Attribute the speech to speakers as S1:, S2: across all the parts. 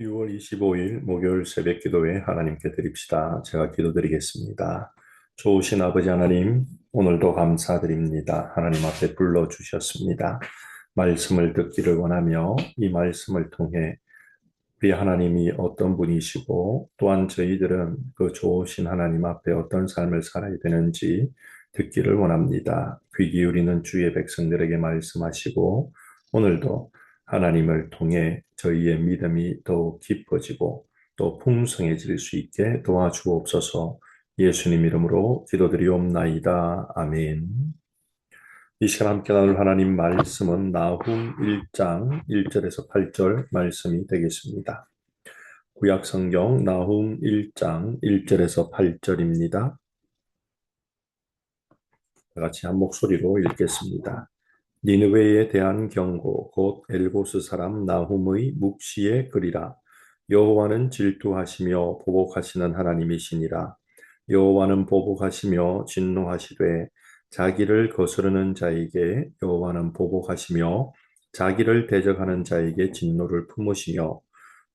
S1: 6월 25일 목요일 새벽 기도회 하나님께 드립시다. 제가 기도드리겠습니다. 좋으신 아버지 하나님, 오늘도 감사드립니다. 하나님 앞에 불러주셨습니다. 말씀을 듣기를 원하며 이 말씀을 통해 우리 하나님이 어떤 분이시고 또한 저희들은 그 좋으신 하나님 앞에 어떤 삶을 살아야 되는지 듣기를 원합니다. 귀 기울이는 주의 백성들에게 말씀하시고 오늘도 하나님을 통해 저희의 믿음이 더욱 깊어지고 또 풍성해질 수 있게 도와주옵소서. 예수님 이름으로 기도드리옵나이다. 아멘. 이 시간 함께 나눌 하나님 말씀은 나훔 1장 1절에서 8절 말씀이 되겠습니다. 구약 성경 나훔 1장 1절에서 8절입니다. 다 같이 한 목소리로 읽겠습니다. 니느웨에 대한 경고 곧 엘고스 사람 나훔의 묵시의 글이라. 여호와는 질투하시며 보복하시는 하나님이시니라. 여호와는 보복하시며 진노하시되 자기를 거스르는 자에게 여호와는 보복하시며 자기를 대적하는 자에게 진노를 품으시며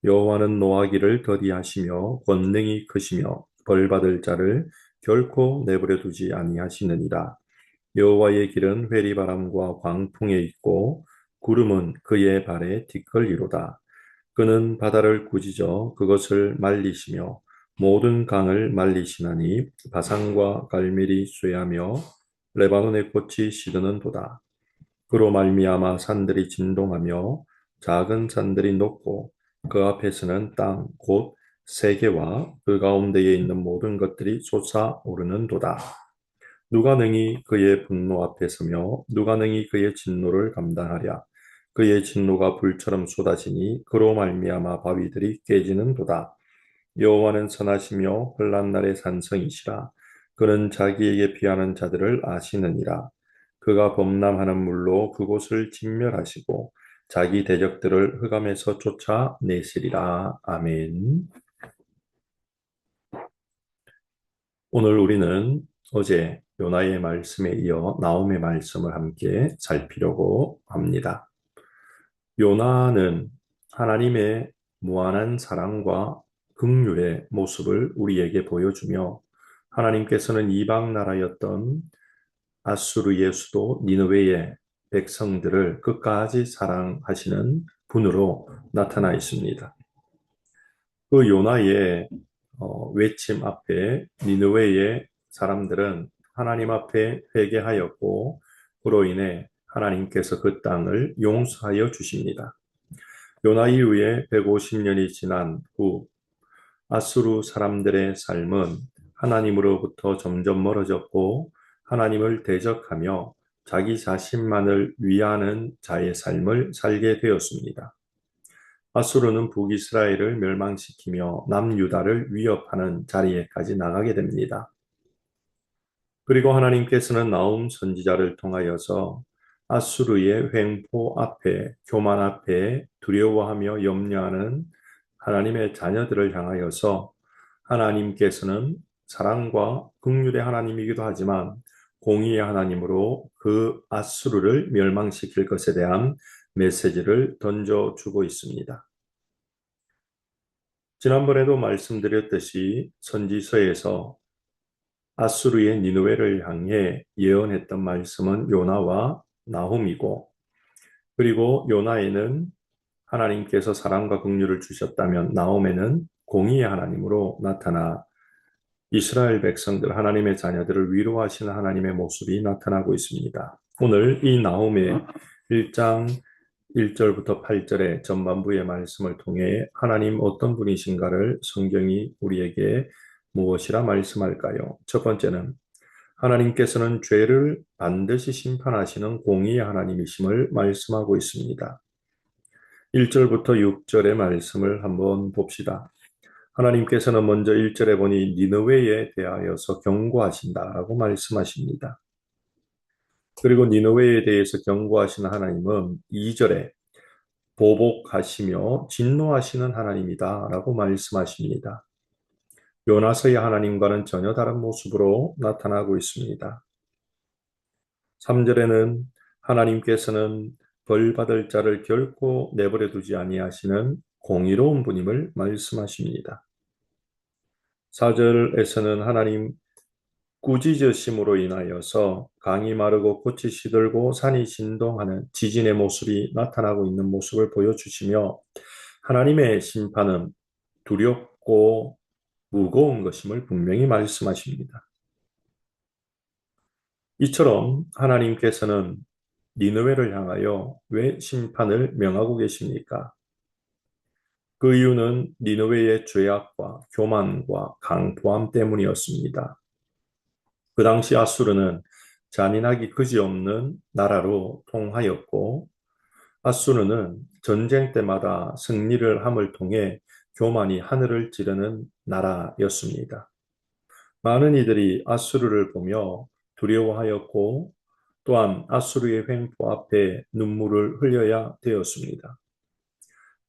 S1: 여호와는 노하기를 더디하시며 권능이 크시며 벌받을 자를 결코 내버려 두지 아니하시느니라. 여호와의 길은 회리바람과 광풍에 있고 구름은 그의 발에 티끌리로다. 그는 바다를 꾸짖어 그것을 말리시며 모든 강을 말리시나니 바산과 갈멜이 쇠하며 레바논의 꽃이 시드는도다. 그로 말미암아 산들이 진동하며 작은 산들이 녹고 그 앞에서는 땅 곧 세계와 그 가운데에 있는 모든 것들이 솟아오르는도다. 누가 능히 그의 분노 앞에 서며 누가 능히 그의 진노를 감당하랴. 그의 진노가 불처럼 쏟아지니 그로 말미암아 바위들이 깨지는도다. 여호와는 선하시며 혼란 날의 산성이시라. 그는 자기에게 피하는 자들을 아시느니라. 그가 범람하는 물로 그곳을 진멸하시고 자기 대적들을 흑암에서 쫓아내시리라. 아멘. 오늘 우리는 어제 요나의 말씀에 이어 나홈의 말씀을 함께 살피려고 합니다. 요나는 하나님의 무한한 사랑과 긍휼의 모습을 우리에게 보여주며 하나님께서는 이방 나라였던 아수르의 수도 니느웨의 백성들을 끝까지 사랑하시는 분으로 나타나 있습니다. 그 요나의 외침 앞에 니느웨의 사람들은 하나님 앞에 회개하였고 그로 인해 하나님께서 그 땅을 용서하여 주십니다. 요나 이후에 150년이 지난 후 아수르 사람들의 삶은 하나님으로부터 점점 멀어졌고 하나님을 대적하며 자기 자신만을 위하는 자의 삶을 살게 되었습니다. 아수르는 북이스라엘을 멸망시키며 남유다를 위협하는 자리에까지 나가게 됩니다. 그리고 하나님께서는 나훔 선지자를 통하여서 아수르의 횡포 앞에, 교만 앞에 두려워하며 염려하는 하나님의 자녀들을 향하여서 하나님께서는 사랑과 긍휼의 하나님이기도 하지만 공의의 하나님으로 그 아수르를 멸망시킬 것에 대한 메시지를 던져주고 있습니다. 지난번에도 말씀드렸듯이 선지서에서 아수르의 니느웨를 향해 예언했던 말씀은 요나와 나훔이고 그리고 요나에는 하나님께서 사랑과 긍휼을 주셨다면 나홈에는 공의의 하나님으로 나타나 이스라엘 백성들 하나님의 자녀들을 위로하시는 하나님의 모습이 나타나고 있습니다. 오늘 이 나홈의 1장 1절부터 8절의 전반부의 말씀을 통해 하나님 어떤 분이신가를 성경이 우리에게 무엇이라 말씀할까요? 첫 번째는 하나님께서는 죄를 반드시 심판하시는 공의의 하나님이심을 말씀하고 있습니다. 1절부터 6절의 말씀을 한번 봅시다. 하나님께서는 먼저 1절에 보니 니느웨에 대하여서 경고하신다라고 말씀하십니다. 그리고 니느웨에 대해서 경고하시는 하나님은 2절에 보복하시며 진노하시는 하나님이다라고 말씀하십니다. 요나서의 하나님과는 전혀 다른 모습으로 나타나고 있습니다. 3절에는 하나님께서는 벌 받을 자를 결코 내버려 두지 아니하시는 공의로운 분임을 말씀하십니다. 4절에서는 하나님 꾸짖으심으로 인하여서 강이 마르고 꽃이 시들고 산이 진동하는 지진의 모습이 나타나고 있는 모습을 보여주시며 하나님의 심판은 두렵고 무거운 것임을 분명히 말씀하십니다. 이처럼 하나님께서는 니느웨를 향하여 왜 심판을 명하고 계십니까? 그 이유는 니느웨의 죄악과 교만과 강포함 때문이었습니다. 그 당시 아수르는 잔인하기 그지없는 나라로 통하였고 아수르는 전쟁 때마다 승리를 함을 통해 교만이 하늘을 찌르는 나라였습니다. 많은 이들이 아수르를 보며 두려워하였고 또한 아수르의 횡포 앞에 눈물을 흘려야 되었습니다.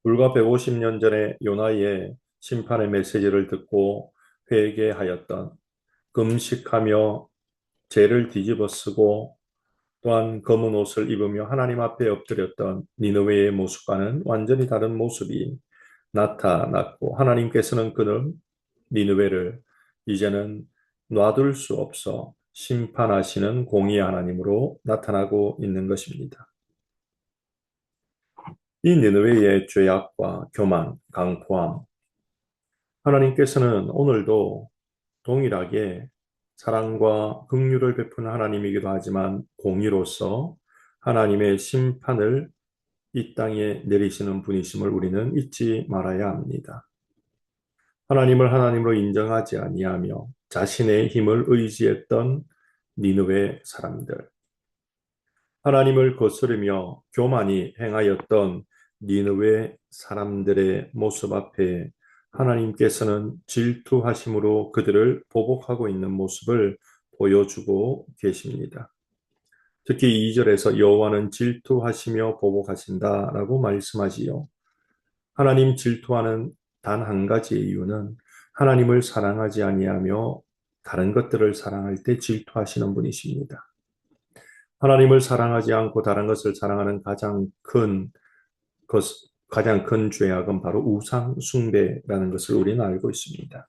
S1: 불과 150년 전에 요나의 심판의 메시지를 듣고 회개하였던 금식하며 죄를 뒤집어쓰고 또한 검은 옷을 입으며 하나님 앞에 엎드렸던 니느웨의 모습과는 완전히 다른 모습이 나타났고 하나님께서는 그는 니느웨를 이제는 놔둘 수 없어 심판하시는 공의의 하나님으로 나타나고 있는 것입니다. 이 니느웨의 죄악과 교만, 강포함, 하나님께서는 오늘도 동일하게 사랑과 긍휼을 베푸는 하나님이기도 하지만 공의로서 하나님의 심판을 이 땅에 내리시는 분이심을 우리는 잊지 말아야 합니다. 하나님을 하나님으로 인정하지 아니하며 자신의 힘을 의지했던 니느웨 사람들, 하나님을 거스르며 교만이 행하였던 니느웨 사람들의 모습 앞에 하나님께서는 질투하심으로 그들을 보복하고 있는 모습을 보여주고 계십니다. 특히 2절에서 여호와는 질투하시며 보복하신다라고 말씀하지요. 하나님 질투하는 단 한 가지의 이유는 하나님을 사랑하지 아니하며 다른 것들을 사랑할 때 질투하시는 분이십니다. 하나님을 사랑하지 않고 다른 것을 사랑하는 가장 큰 죄악은 바로 우상 숭배라는 것을 우리는 알고 있습니다.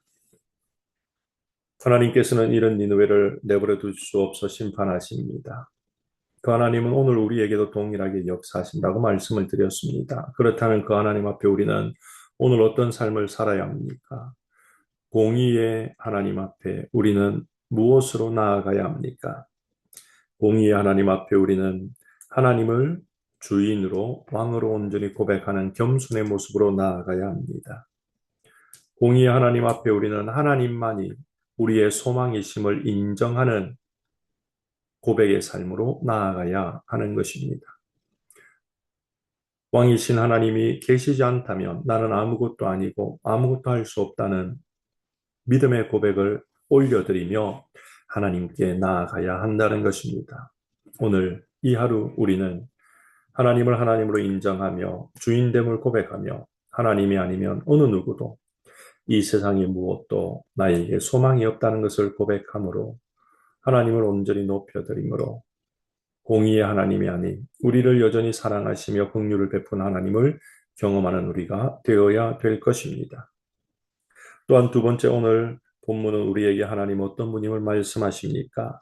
S1: 하나님께서는 이런 니느웨를 내버려 둘 수 없어 심판하십니다. 그 하나님은 오늘 우리에게도 동일하게 역사하신다고 말씀을 드렸습니다. 그렇다면 그 하나님 앞에 우리는 오늘 어떤 삶을 살아야 합니까? 공의의 하나님 앞에 우리는 무엇으로 나아가야 합니까? 공의의 하나님 앞에 우리는 하나님을 주인으로 왕으로 온전히 고백하는 겸손의 모습으로 나아가야 합니다. 공의의 하나님 앞에 우리는 하나님만이 우리의 소망이심을 인정하는 고백의 삶으로 나아가야 하는 것입니다. 왕이신 하나님이 계시지 않다면 나는 아무것도 아니고 아무것도 할 수 없다는 믿음의 고백을 올려드리며 하나님께 나아가야 한다는 것입니다. 오늘 이 하루 우리는 하나님을 하나님으로 인정하며 주인됨을 고백하며 하나님이 아니면 어느 누구도 이 세상의 무엇도 나에게 소망이 없다는 것을 고백함으로 하나님을 온전히 높여드림으로 공의의 하나님이 아닌 우리를 여전히 사랑하시며 긍휼을 베푼 하나님을 경험하는 우리가 되어야 될 것입니다. 또한 두 번째 오늘 본문은 우리에게 하나님 어떤 분임을 말씀하십니까?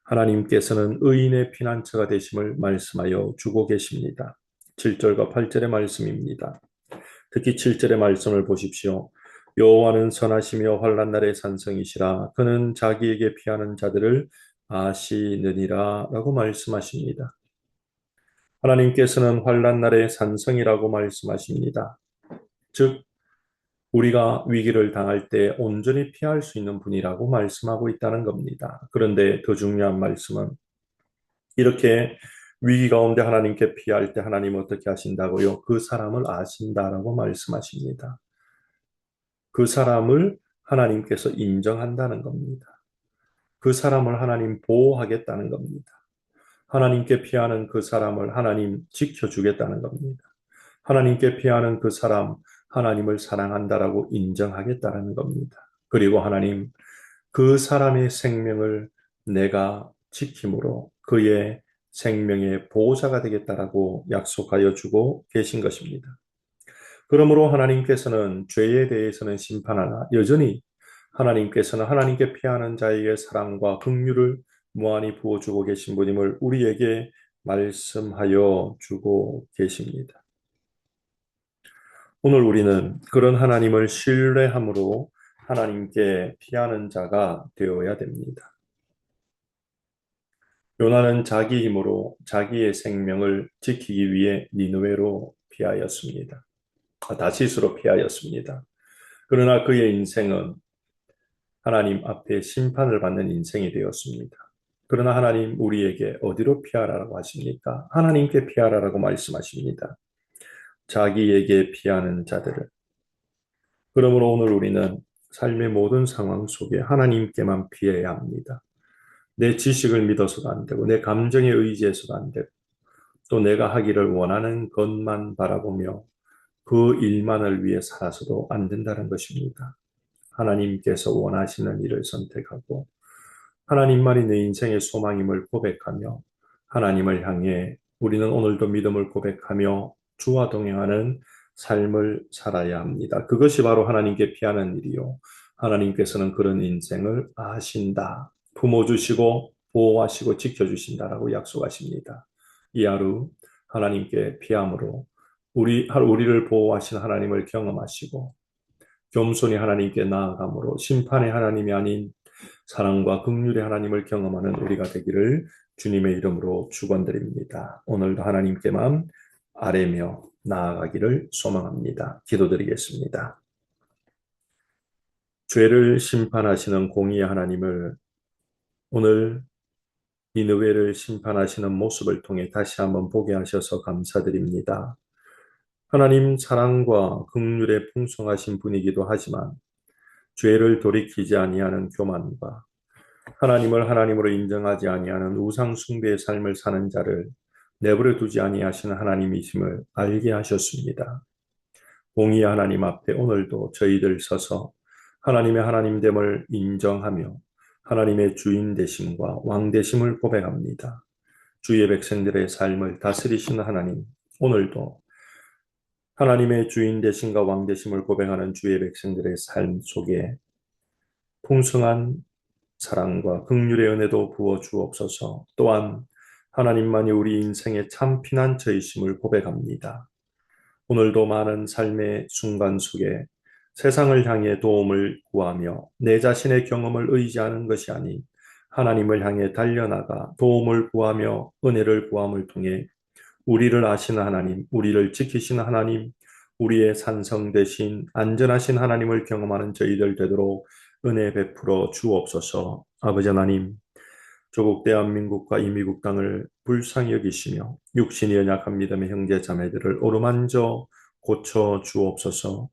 S1: 하나님께서는 의인의 피난처가 되심을 말씀하여 주고 계십니다. 7절과 8절의 말씀입니다. 특히 7절의 말씀을 보십시오. 여호와는 선하시며 환난 날의 산성이시라 그는 자기에게 피하는 자들을 아시느니라 라고 말씀하십니다. 하나님께서는 환난 날의 산성이라고 말씀하십니다. 즉 우리가 위기를 당할 때 온전히 피할 수 있는 분이라고 말씀하고 있다는 겁니다. 그런데 더 중요한 말씀은 이렇게 위기 가운데 하나님께 피할 때 하나님 어떻게 하신다고요? 그 사람을 아신다라고 말씀하십니다. 그 사람을 하나님께서 인정한다는 겁니다. 그 사람을 하나님 보호하겠다는 겁니다. 하나님께 피하는 그 사람을 하나님 지켜주겠다는 겁니다. 하나님께 피하는 그 사람, 하나님을 사랑한다라고 인정하겠다는 겁니다. 그리고 하나님, 그 사람의 생명을 내가 지킴으로 그의 생명의 보호자가 되겠다라고 약속하여 주고 계신 것입니다. 그러므로 하나님께서는 죄에 대해서는 심판하나 여전히 하나님께서는 하나님께 피하는 자에게 사랑과 긍휼을 무한히 부어주고 계신 분임을 우리에게 말씀하여 주고 계십니다. 오늘 우리는 그런 하나님을 신뢰함으로 하나님께 피하는 자가 되어야 됩니다. 요나는 자기 힘으로 자기의 생명을 지키기 위해 니느웨로 피하였습니다. 다시스로 피하였습니다. 그러나 그의 인생은 하나님 앞에 심판을 받는 인생이 되었습니다. 그러나 하나님 우리에게 어디로 피하라고 하십니까? 하나님께 피하라고 말씀하십니다. 자기에게 피하는 자들을. 그러므로 오늘 우리는 삶의 모든 상황 속에 하나님께만 피해야 합니다. 내 지식을 믿어서도 안 되고 내 감정에 의지해서도 안 되고 또 내가 하기를 원하는 것만 바라보며 그 일만을 위해 살아서도 안 된다는 것입니다. 하나님께서 원하시는 일을 선택하고 하나님만이 내 인생의 소망임을 고백하며 하나님을 향해 우리는 오늘도 믿음을 고백하며 주와 동행하는 삶을 살아야 합니다. 그것이 바로 하나님께 피하는 일이요. 하나님께서는 그런 인생을 아신다. 품어주시고 보호하시고 지켜주신다라고 약속하십니다. 이 하루 하나님께 피함으로 우리를 보호하신 하나님을 경험하시고 겸손히 하나님께 나아감으로 심판의 하나님이 아닌 사랑과 긍휼의 하나님을 경험하는 우리가 되기를 주님의 이름으로 축원드립니다. 오늘도 하나님께만 아뢰며 나아가기를 소망합니다. 기도드리겠습니다. 죄를 심판하시는 공의의 하나님을 오늘 니느웨를 심판하시는 모습을 통해 다시 한번 보게 하셔서 감사드립니다. 하나님 사랑과 긍휼에 풍성하신 분이기도 하지만 죄를 돌이키지 아니하는 교만과 하나님을 하나님으로 인정하지 아니하는 우상 숭배의 삶을 사는 자를 내버려 두지 아니하시는 하나님이심을 알게 하셨습니다. 공의의 하나님 앞에 오늘도 저희들 서서 하나님의 하나님됨을 인정하며 하나님의 주인 되심과 왕 되심을 고백합니다. 주의 백성들의 삶을 다스리시는 하나님, 오늘도 하나님의 주인 되심과 왕 되심을 고백하는 주의 백성들의 삶 속에 풍성한 사랑과 긍휼의 은혜도 부어 주옵소서. 또한 하나님만이 우리 인생의 참 피난처이심을 고백합니다. 오늘도 많은 삶의 순간 속에 세상을 향해 도움을 구하며 내 자신의 경험을 의지하는 것이 아닌 하나님을 향해 달려나가 도움을 구하며 은혜를 구함을 통해 우리를 아시는 하나님, 우리를 지키시는 하나님, 우리의 산성 되신 안전하신 하나님을 경험하는 저희들 되도록 은혜 베풀어 주옵소서. 아버지 하나님, 조국 대한민국과 이 미국 땅을 불쌍히 여기시며 육신이 연약한 믿음의 형제 자매들을 어루만져 고쳐 주옵소서.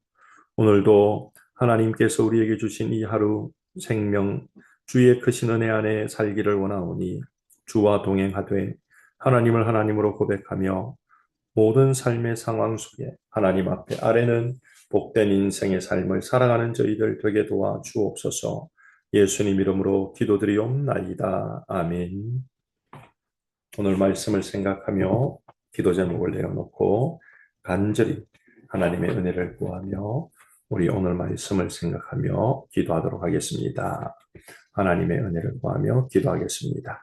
S1: 오늘도 하나님께서 우리에게 주신 이 하루 생명 주의 크신 은혜 안에 살기를 원하오니 주와 동행하되 하나님을 하나님으로 고백하며 모든 삶의 상황 속에 하나님 앞에 아뢰는 복된 인생의 삶을 살아가는 저희들 되게 도와 주옵소서. 예수님 이름으로 기도드리옵나이다. 아멘. 오늘 말씀을 생각하며 기도 제목을 내어놓고 간절히 하나님의 은혜를 구하며 우리 오늘 말씀을 생각하며 기도하도록 하겠습니다. 하나님의 은혜를 구하며 기도하겠습니다.